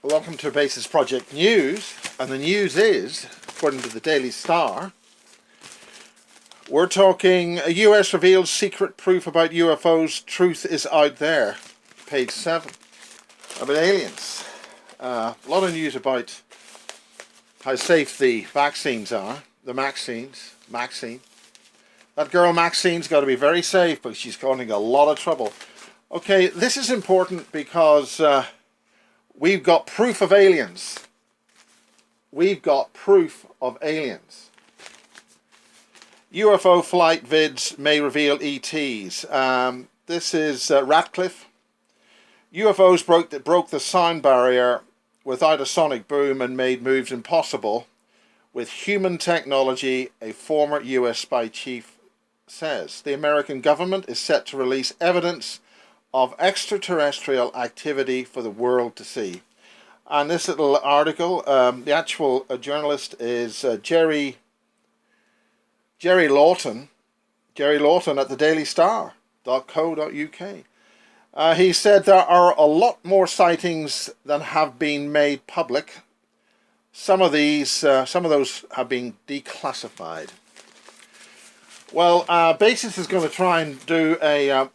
Welcome to Basis Project News, and the news is, according to the Daily Star, we're talking a US reveals secret proof about UFOs, truth is out there, page 7, about aliens. A lot of news about how safe the vaccines are, the Maxine. That girl Maxine's got to be very safe, but she's causing a lot of trouble. Okay, this is important because we've got proof of aliens. We've got proof of aliens. UFO flight vids may reveal ETs. This is Ratcliffe. UFOs broke the sound barrier without a sonic boom and made moves impossible with human technology, a former US spy chief says. The American government is set to release evidence of extraterrestrial activity for the world to see. And this little article, the actual journalist is Jerry Lawton at the dailystar.co.uk. He said there are a lot more sightings than have been made public. Some of those have been declassified. Well, Basis is going to try and do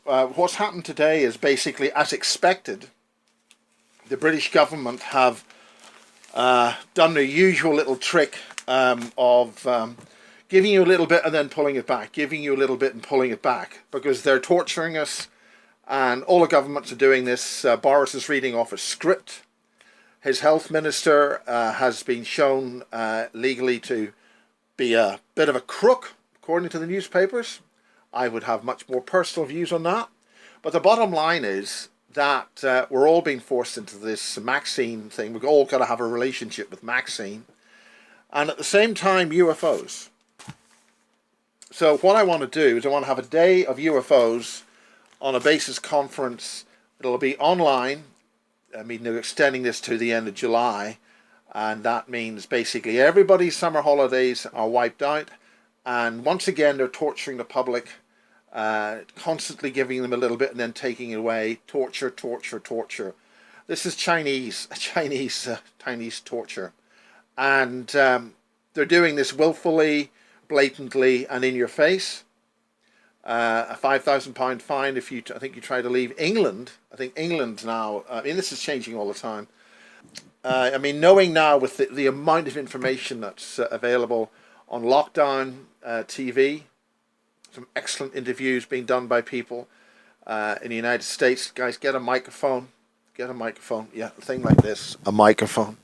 what's happened today is basically as expected. The British government have done their usual little trick of giving you a little bit and then pulling it back, giving you a little bit and pulling it back, because they're torturing us, and all the governments are doing this. Boris is reading off a script. His health minister has been shown legally to be a bit of a crook, according to the newspapers. I would have much more personal views on that. But the bottom line is that we're all being forced into this Maxine thing. We've all got to have a relationship with Maxine. And at the same time, UFOs. So what I want to do is I want to have a day of UFOs on a Basis conference. It'll be online. I mean, they're extending this to the end of July. And that means basically everybody's summer holidays are wiped out. And once again, they're torturing the public, constantly giving them a little bit and then taking it away. Torture. This is Chinese torture. And they're doing this willfully, blatantly, and in your face. A £5,000 fine if I think you try to leave England. I think England now, I mean, this is changing all the time. I mean, knowing now with the amount of information that's available on lockdown TV, some excellent interviews being done by people in the United States. Guys, get a microphone. Yeah, a thing like this, a microphone.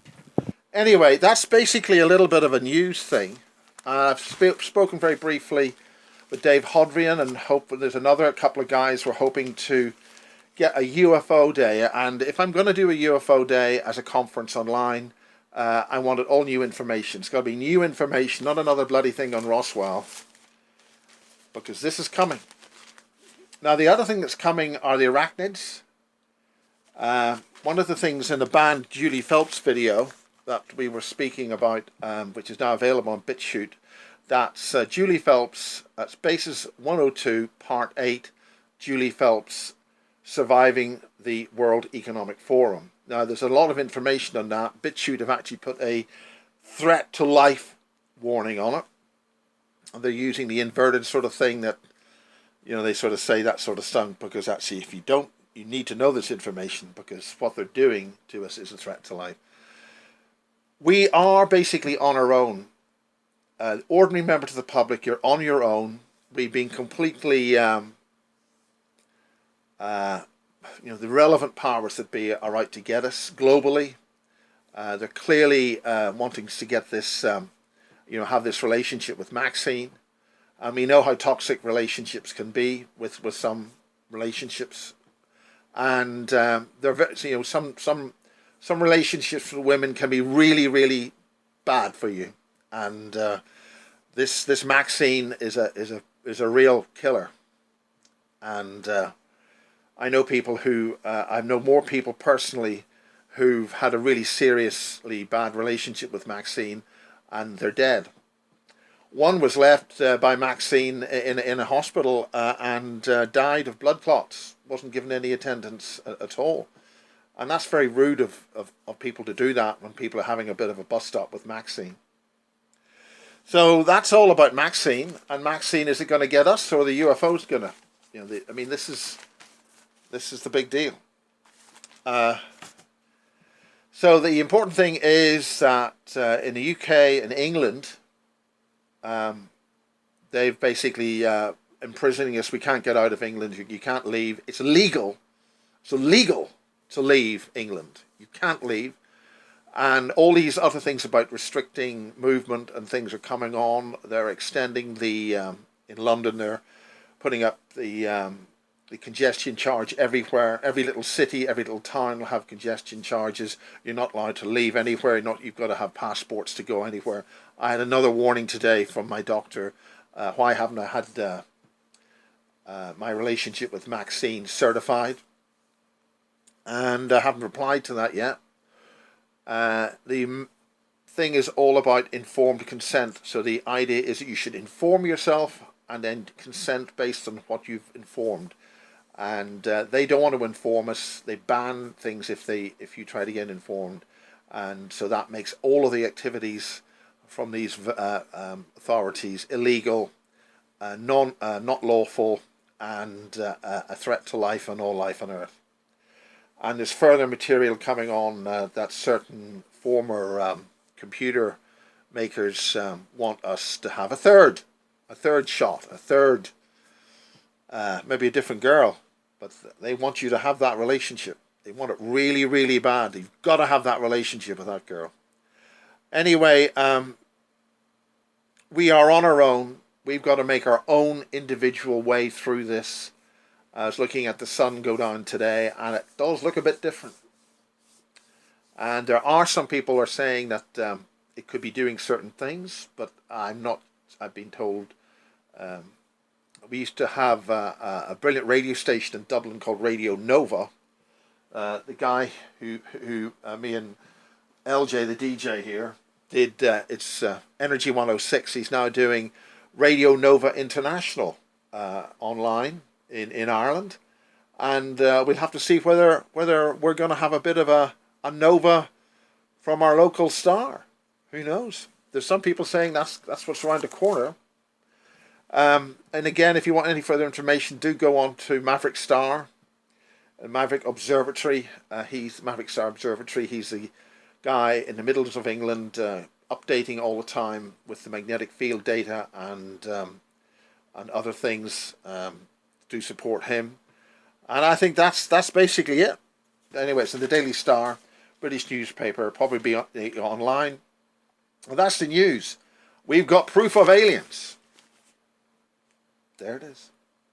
Anyway, that's basically a little bit of a news thing. I've spoken very briefly with Dave Hodrian, and hope there's another couple of guys we're hoping to get a UFO day. And if I'm going to do a UFO day as a conference online, I wanted all new information. It's got to be new information, not another bloody thing on Roswell, because this is coming. Now, the other thing that's coming are the arachnids. One of the things in the banned Julie Phelps video that we were speaking about, which is now available on BitChute, that's Julie Phelps, that's Basis 102, Part 8, Julie Phelps surviving the World Economic Forum. Now, there's a lot of information on that. BitChute have actually put a threat to life warning on it. And they're using the inverted sort of thing that, you know, they sort of say that sort of stuff, because actually if you don't, you need to know this information, because what they're doing to us is a threat to life. We are basically on our own. Ordinary member to the public, you're on your own. We've been completely... the relevant powers that be are out to get us globally. They're clearly wanting to get this, have this relationship with Maxine. And we know how toxic relationships can be with some relationships. And some relationships with women can be really, really bad for you. And this Maxine is a real killer. And I know people who, I know more people personally who've had a really seriously bad relationship with Maxine, and they're dead. One was left by Maxine in a hospital and died of blood clots. Wasn't given any attendance at all. And that's very rude of people to do that when people are having a bit of a bust up with Maxine. So that's all about Maxine. And Maxine, is it going to get us, or are the UFOs going to? I mean, this is the big deal. So the important thing is that in the UK and England, they've basically imprisoning us. We can't get out of England. You can't leave. It's illegal. It's illegal to leave England. You can't leave. And all these other things about restricting movement and things are coming on. They're extending the in London. They're putting up the congestion charge everywhere. Every little city, every little town will have congestion charges. You're not allowed to leave anywhere. You've got to have passports to go anywhere. I had another warning today from my doctor. Why haven't I had my relationship with Maxine certified? And I haven't replied to that yet. The thing is all about informed consent. So the idea is that you should inform yourself and then consent based on what you've informed. And they don't want to inform us. They ban things if you try to get informed. And so that makes all of the activities from these authorities illegal, not lawful, and a threat to life and all life on Earth. And there's further material coming on that certain former computer makers want us to have a third shot, maybe a different girl, but they want you to have that relationship. They want it really, really bad. You've got to have that relationship with that girl. Anyway, we are on our own. We've got to make our own individual way through this. I was looking at the sun go down today, and it does look a bit different. And there are some people who are saying that it could be doing certain things, but I'm not. I've been told. We used to have a brilliant radio station in Dublin called Radio Nova. The guy who me and LJ, the DJ here, did it's Energy 106. He's now doing Radio Nova International online in Ireland, and we'll have to see whether we're going to have a bit of a Nova from our local star. Who knows? There's some people saying that's what's around the corner. And again, if you want any further information, do go on to Maverick Star, Maverick Observatory. He's Maverick Star Observatory. He's the guy in the middles of England, updating all the time with the magnetic field data and other things. Do support him, and I think that's basically it. Anyway, it's in the Daily Star, British newspaper, probably be online. Well, that's the news. We've got proof of aliens. There it is.